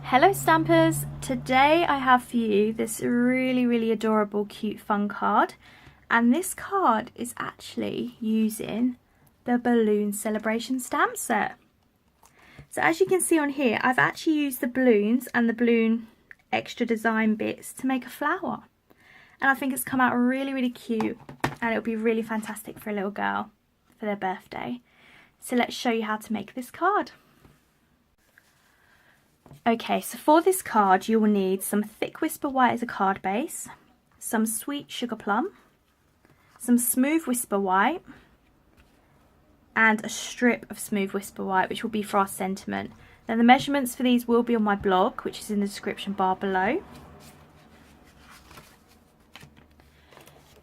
Hello Stampers! Today I have for you this really adorable cute fun card, and this card is actually using the balloon celebration stamp set. So as you can see on here, I've actually used the balloons and the balloon extra design bits to make a flower, and I think it's come out really cute, and it'll be really fantastic for a little girl for their birthday. So let's show you how to make this card. Okay, so for this card you will need some thick Whisper White as a card base, some sweet sugar plum, some smooth Whisper White, and a strip of smooth Whisper White, which will be for our sentiment. Now the measurements for these will be on my blog, which is in the description bar below.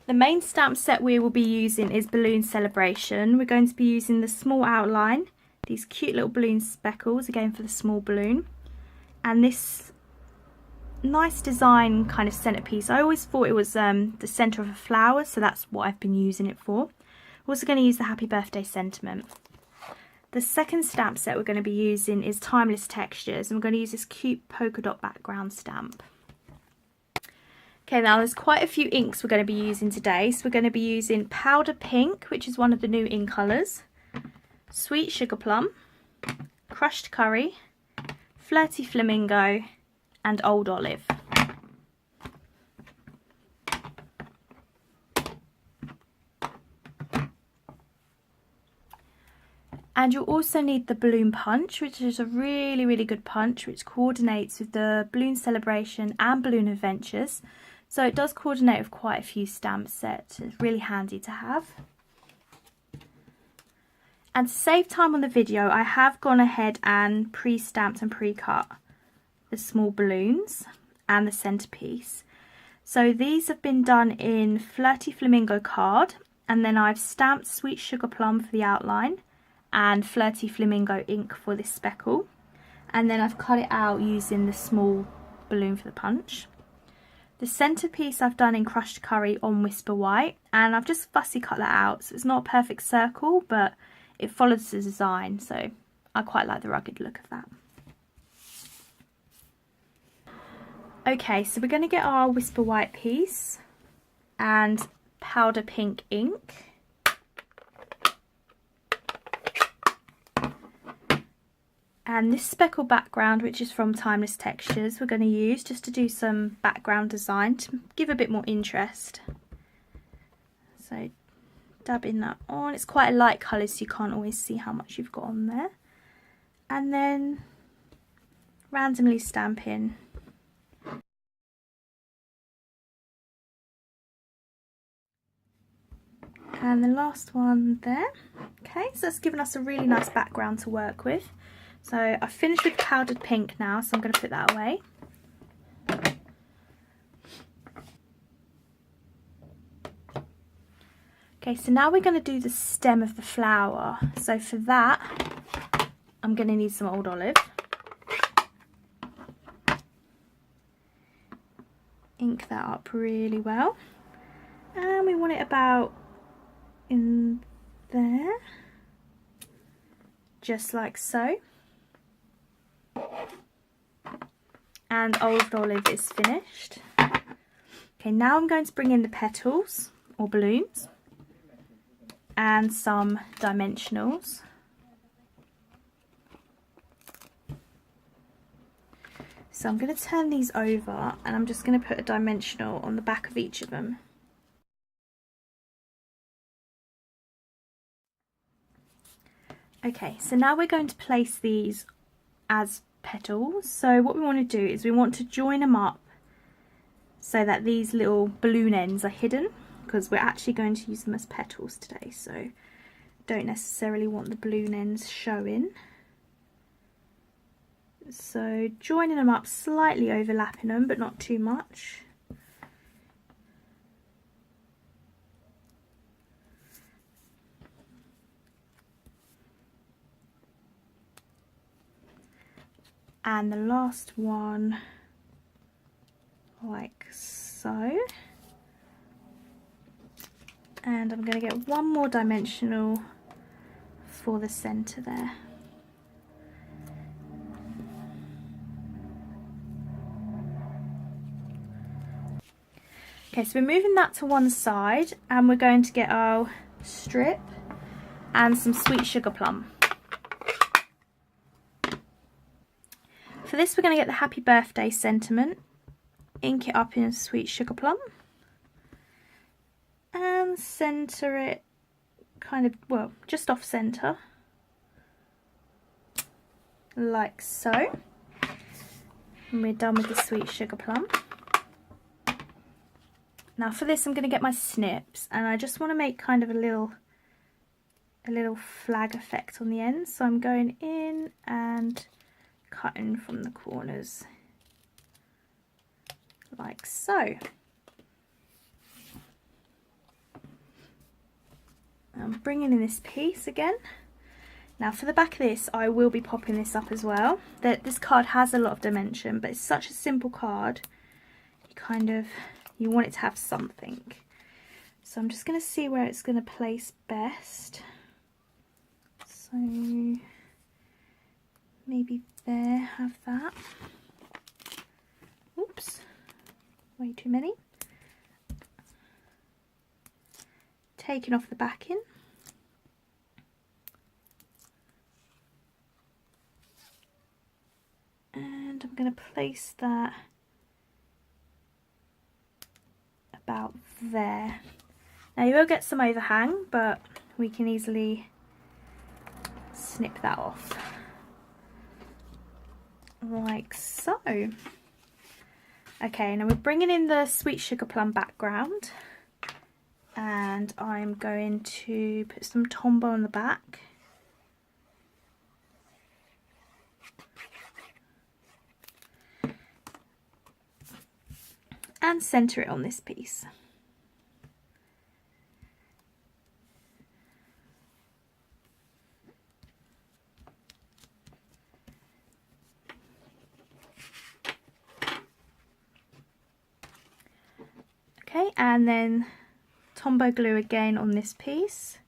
The main stamp set we will be using is Balloon Celebration. We're going to be using the small outline, these cute little balloon speckles, again for the small balloon, and this nice design kind of centerpiece. I always thought it was the center of a flower, so that's what I've been using it for. We're also going to use the Happy Birthday sentiment. The second stamp set we're going to be using is Timeless Textures, and we're going to use this cute polka dot background stamp. Okay, now there's quite a few inks we're going to be using today. So we're going to be using Powder Pink, which is one of the new ink colours, Sweet Sugar Plum, Crushed Curry, Flirty Flamingo, and Old Olive. And you'll also need the Balloon Punch, which is a really good punch, which coordinates with the Balloon Celebration and Balloon Adventures. So it does coordinate with quite a few stamp sets. It's really handy to have. And to save time on the video, I have gone ahead and pre-stamped and pre-cut the small balloons and the centerpiece. So these have been done in Flirty Flamingo card, and then I've stamped Sweet Sugar Plum for the outline and Flirty Flamingo ink for this speckle, and then I've cut it out using the small balloon for the punch. The centerpiece I've done in Crushed Curry on Whisper White, and I've just fussy cut that out, so it's not a perfect circle, but it follows the design, so I quite like the rugged look of that. Okay, so we're going to get our Whisper White piece and Powder Pink ink. And this speckle background, which is from Timeless Textures, we're going to use just to do some background design to give a bit more interest. So dabbing that on. It's quite a light colour, so you can't always see how much you've got on there. And then randomly stamping. And the last one there. Okay, so that's given us a really nice background to work with. So I've finished with powdered pink now, so I'm going to put that away. Okay, so now we're going to do the stem of the flower. So for that, I'm going to need some Old Olive. Ink that up really well. And we want it about in there, just like so. And Old Olive is finished. Okay, now I'm going to bring in the petals or balloons and some dimensionals. So I'm going to turn these over, and I'm just going to put a dimensional on the back of each of them. Okay, so now we're going to place these as petals. So what we want to do is we want to join them up so that these little balloon ends are hidden, because we're actually going to use them as petals today, so don't necessarily want the balloon ends showing. So joining them up, slightly overlapping them, but not too much. And the last one like so. And I'm going to get one more dimensional for the centre there. Okay, so we're moving that to one side and we're going to get our strip and some sweet sugar plum. For this we're going to get the happy birthday sentiment, ink it up in sweet sugar plum and centre it kind of, well, just off centre, like so. And we're done with the sweet sugar plum. Now for this I'm going to get my snips, and I just want to make kind of a little flag effect on the end, so I'm going in and cutting from the corners like so. I'm bringing in this piece again. Now for the back of this I will be popping this up as well. This card has a lot of dimension, but it's such a simple card, you want it to have something. So I'm just going to see where it's going to place best. So maybe there, have that. Oops, way too many. Taking off the backing. And I'm going to place that about there. Now you will get some overhang, but we can easily snip that off. Like so. Okay, now we're bringing in the sweet sugar plum background, and I'm going to put some Tombow on the back. And centre it on this piece. Okay, and then Tombow glue again on this piece.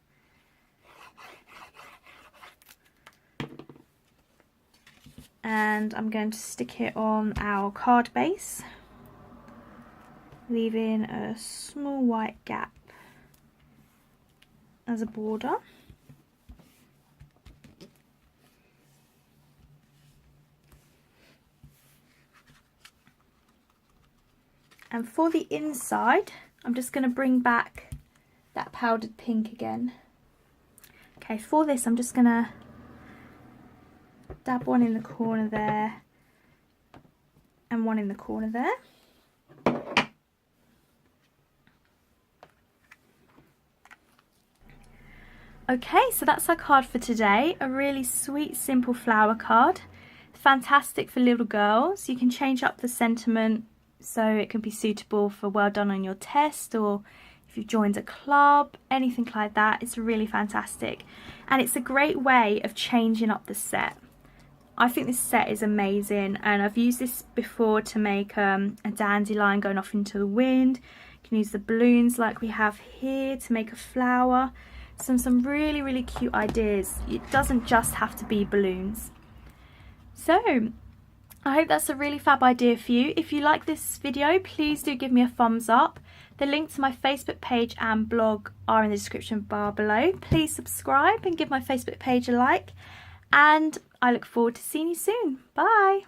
And I'm going to stick it on our card base, leaving a small white gap as a border. And for the inside, I'm just going to bring back that powdered pink again. Okay, for this I'm just going to dab one in the corner there and one in the corner there. Okay, so that's our card for today. A really sweet, simple flower card. Fantastic for little girls. You can change up the sentiment so it can be suitable for well done on your test, or if you've joined a club, anything like that. It's really fantastic. And it's a great way of changing up the set. I think this set is amazing, and I've used this before to make a dandelion going off into the wind. You can use the balloons like we have here to make a flower. Some really, really cute ideas. It doesn't just have to be balloons. So I hope that's a really fab idea for you. If you like this video, please do give me a thumbs up. The link to my Facebook page and blog are in the description bar below. Please subscribe and give my Facebook page a like. And I look forward to seeing you soon. Bye.